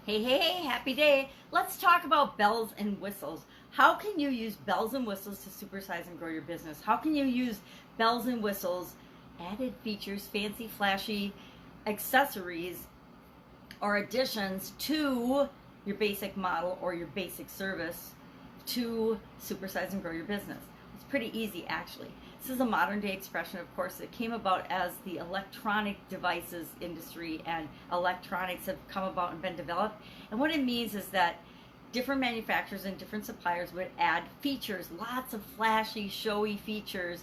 Hey, hey, hey, happy day. Let's talk about bells and whistles. How can you use bells and whistles to supersize and grow your business? How can you use bells and whistles, added features, fancy, flashy accessories or additions to your basic model or your basic service to supersize and grow your business? It's pretty easy, actually. This is a modern day expression, of course, that came about as the electronic devices industry and electronics have come about and been developed. And what it means is that different manufacturers and different suppliers would add features, lots of flashy, showy features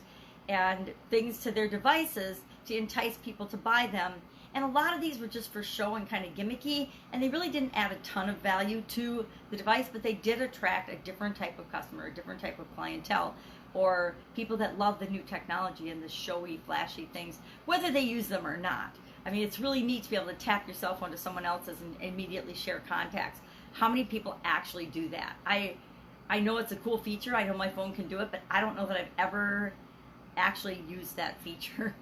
and things to their devices to entice people to buy them. And a lot of these were just for show and kind of gimmicky, and they really didn't add a ton of value to the device, but they did attract a different type of customer, a different type of clientele, or people that love the new technology and the showy, flashy things, whether they use them or not. I mean, it's really neat to be able to tap your cell phone to someone else's and immediately share contacts. How many people actually do that? I know it's a cool feature. I know my phone can do it, but I don't know that I've ever actually used that feature.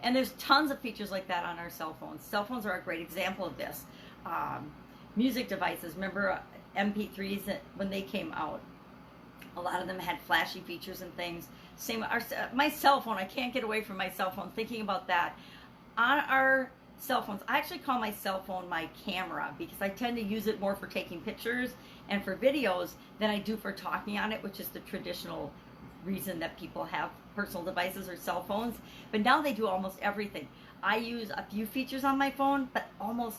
And there's tons of features like that on our cell phones. Cell phones are a great example of this. Music devices, remember MP3s when they came out? A lot of them had flashy features and things. Same, my cell phone, I can't get away from my cell phone thinking about that. On our cell phones, I actually call my cell phone my camera because I tend to use it more for taking pictures and for videos than I do for talking on it, which is the traditional reason that people have personal devices or cell phones. But now they do almost everything. I use a few features on my phone, but almost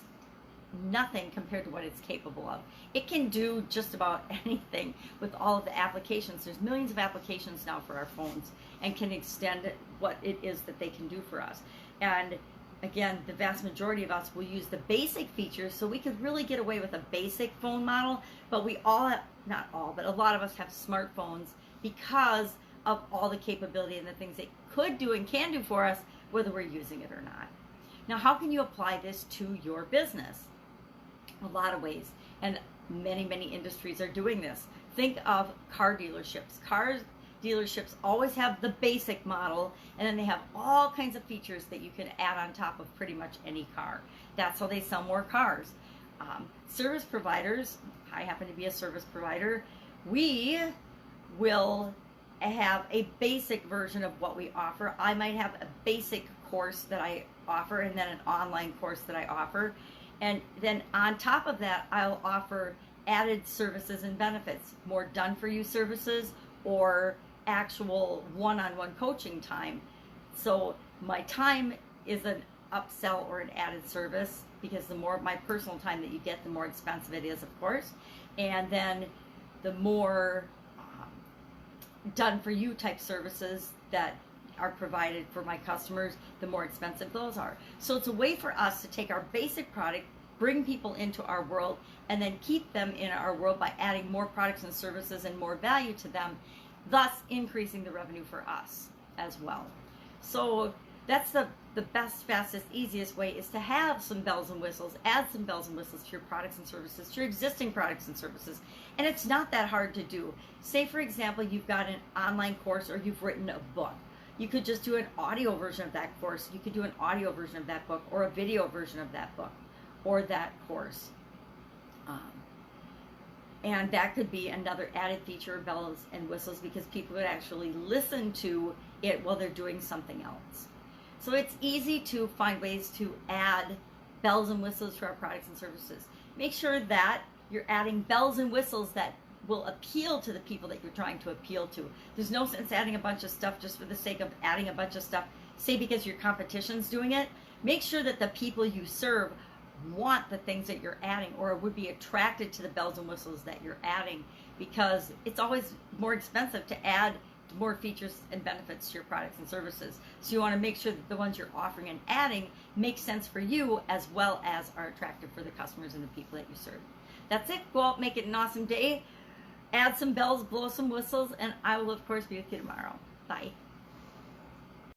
nothing compared to what it's capable of. It can do just about anything with all of the applications. There's millions of applications now for our phones and can extend what it is that they can do for us. And again, the vast majority of us will use the basic features, so we could really get away with a basic phone model, but we all have, not all, but a lot of us have smartphones because of all the capability and the things it could do and can do for us, whether we're using it or not. Now, how can you apply this to your business? A lot of ways, and many industries are doing this. Think of car dealerships. Car dealerships always have the basic model, and then they have all kinds of features that you can add on top of pretty much any car. That's how they sell more cars. Service providers, I happen to be a service provider, we will have a basic version of what we offer. I might have a basic course that I offer and then an online course that I offer. And then on top of that, I'll offer added services and benefits, more done-for-you services or actual one-on-one coaching time. So my time is an upsell or an added service because the more my personal time that you get, the more expensive it is, of course. And then the more done-for-you type services that are provided for my customers, the more expensive those are. So it's a way for us to take our basic product, bring people into our world, and then keep them in our world by adding more products and services and more value to them, thus increasing the revenue for us as well. So that's the best, fastest, easiest way, is to have some bells and whistles, add some bells and whistles to your products and services, to your existing products and services. And it's not that hard to do. Say, for example, you've got an online course or you've written a book. You could just do an audio version of that course. You could do an audio version of that book or a video version of that book or that course. And that could be another added feature of bells and whistles because people would actually listen to it while they're doing something else. So it's easy to find ways to add bells and whistles to our products and services. Make sure that you're adding bells and whistles that will appeal to the people that you're trying to appeal to. There's no sense adding a bunch of stuff just for the sake of adding a bunch of stuff, say because your competition's doing it. Make sure that the people you serve want the things that you're adding or would be attracted to the bells and whistles that you're adding, because it's always more expensive to add more features and benefits to your products and services. So you want to make sure that the ones you're offering and adding make sense for you as well as are attractive for the customers and the people that you serve. That's it. Go out, make it an awesome day. Add some bells, blow some whistles, and I will, of course, be with you tomorrow. Bye.